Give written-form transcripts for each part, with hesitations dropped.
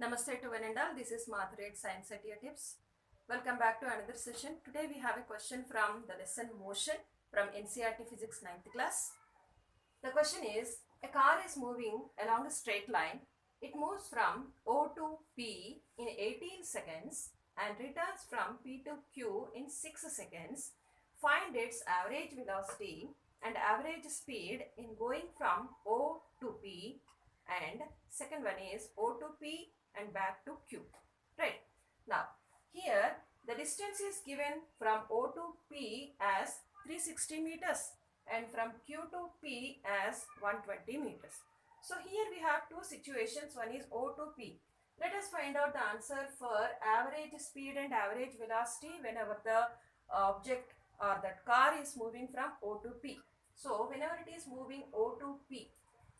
Namaste to one and all. This is Madhuri at Science Idea Tips. Welcome back to another session. Today we have a question from the lesson Motion from NCERT Physics 9th class. The question is, a car is moving along a straight line. It moves from O to P in 18 seconds and returns from P to Q in 6 seconds. Find its average velocity and average speed in going from O to P, and second one is O to P and back to Q. Right. Now, here the distance is given from O to P as 360 meters and from Q to P as 120 meters. So here we have two situations. One is O to P. Let us find out the answer for average speed and average velocity whenever the object or that car is moving from O to P. So whenever it is moving O to P,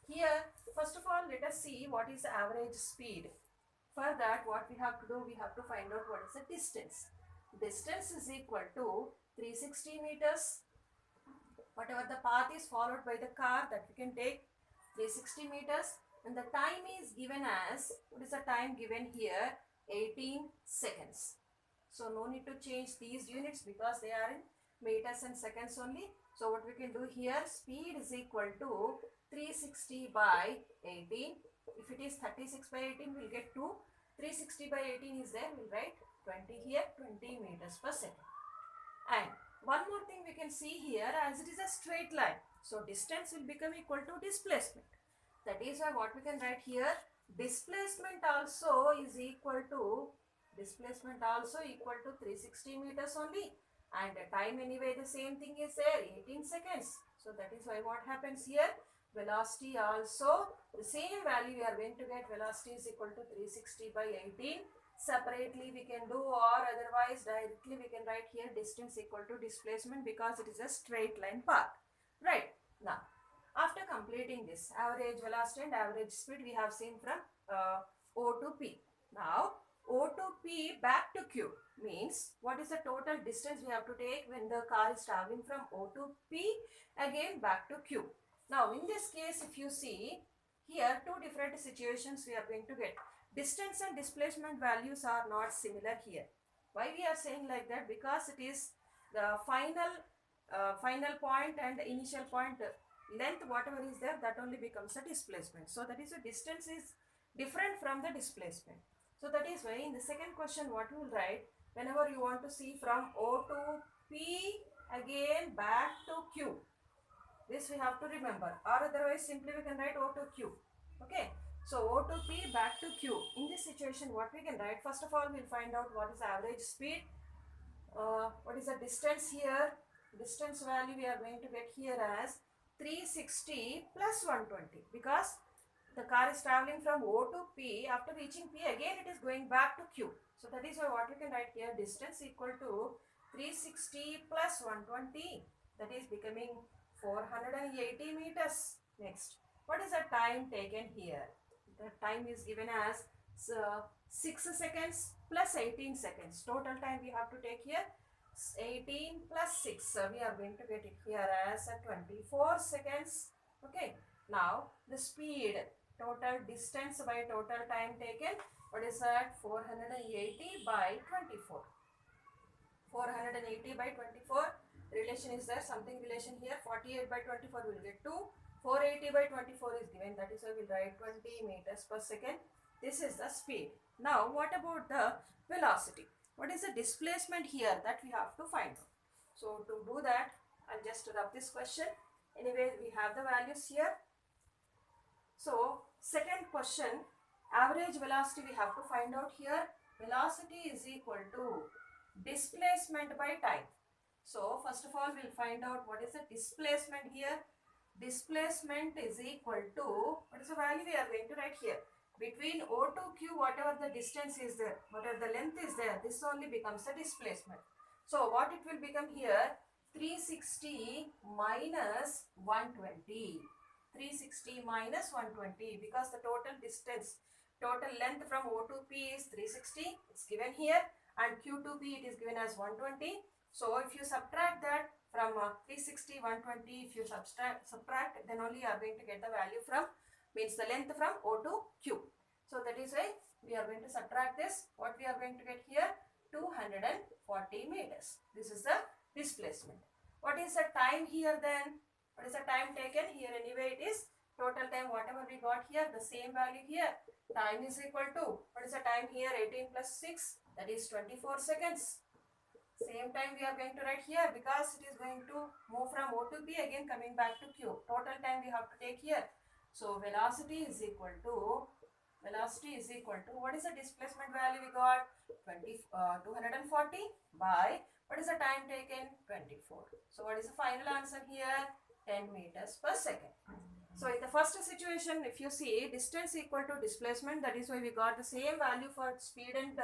here first of all let us see what is the average speed. For that, what we have to do, we have to find out what is the distance. Distance is equal to 360 meters. Whatever the path is followed by the car, that we can take 360 meters, and the time is given as, what is the time given here? 18 seconds. So no need to change these units because they are in meters and seconds only. So what we can do here, speed is equal to 360 by 18. If it is 36 by 18, we'll get 2. 360 by 18 is there, we'll write 20 here, 20 meters per second. And one more thing we can see here, as it is a straight line, so distance will become equal to displacement. That is why what we can write here, displacement also is equal to 360 meters only, and the time anyway the same thing is there, 18 seconds. So that is why what happens here, velocity also the same value we are going to get. Velocity is equal to 360 by 18. Separately we can do, or otherwise directly we can write here distance equal to displacement because it is a straight line path. Right. Now, after completing this average velocity and average speed we have seen from O to P. Now, O to P back to Q means what is the total distance we have to take when the car is traveling from O to P again back to Q. Now, in this case, if you see here, two different situations we are going to get. Distance and displacement values are not similar here. Why we are saying like that? Because it is the final point and the initial point length, whatever is there, that only becomes a displacement. So that is the distance is different from the displacement. So that is why in the second question what you will write, whenever you want to see from O to P again back to Q. This we have to remember, or otherwise simply we can write O to Q. Okay. So O to P back to Q. In this situation what we can write, first of all we'll find out what is average speed. What is the distance here? Distance value we are going to get here as 360 plus 120 because the car is traveling from O to P. After reaching P again it is going back to Q. So that is why what we can write here, distance equal to 360 plus 120, that is becoming 480 meters. Next, what is the time taken here? The time is given as 6 seconds plus 18 seconds. Total time we have to take here 18 plus 6. We are going to get it here as 24 seconds. Okay. Now the speed, total distance by total time taken, what is that? 480 by 24. 480 by 24. Relation is there, something relation here. 48 by 24 will get 2. 480 by 24 is given, that is why we will write 20 meters per second. This is the speed. Now what about the velocity? What is the displacement here, that we have to find out. So to do that, I'll just rub this question. Anyway, we have the values here. So second question, average velocity we have to find out here. Velocity is equal to displacement by time. So first of all we'll find out what is the displacement here. Displacement is equal to, what is the value we are going to write here? Between O to Q, whatever the distance is there, whatever the length is there, this only becomes the displacement. So what it will become here, 360 minus 120. 360 minus 120 because the total distance, total length from O to P is 360, it's given here, and Q to P it is given as 120. So if you subtract that from 360, 120, if you subtract, then only you are going to get the value from, means the length from O to Q. So that is why we are going to subtract this. What we are going to get here? 240 meters. This is the displacement. What is the time here then? What is the time taken? Here anyway it is total time, whatever we got here, the same value here. Time is equal to, what is the time here? 18 plus 6, that is 24 seconds. Same time we are going to write here because it is going to move from O to P, again coming back to Q. Total time we have to take here. So velocity is equal to, what is the displacement value we got? 240 by, what is the time taken? 24. So what is the final answer here? 10 meters per second. So in the first situation, if you see distance equal to displacement, that is why we got the same value for speed and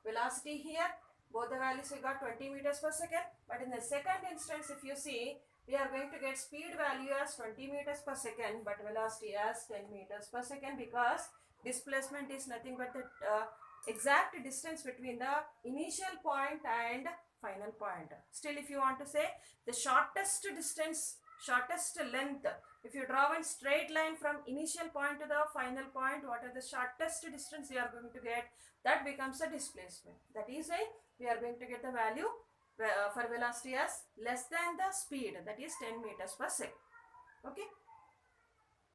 velocity here. Both the values we got 20 meters per second. But in the second instance, if you see, we are going to get speed value as 20 meters per second, but velocity as 10 meters per second, because displacement is nothing but the exact distance between the initial point and final point. Still, if you want to say the shortest distance, shortest length, if you draw one straight line from initial point to the final point, what are the shortest distance you are going to get? That becomes a displacement. That is why we are going to get the value for velocity as less than the speed, that is 10 meters per second. Okay.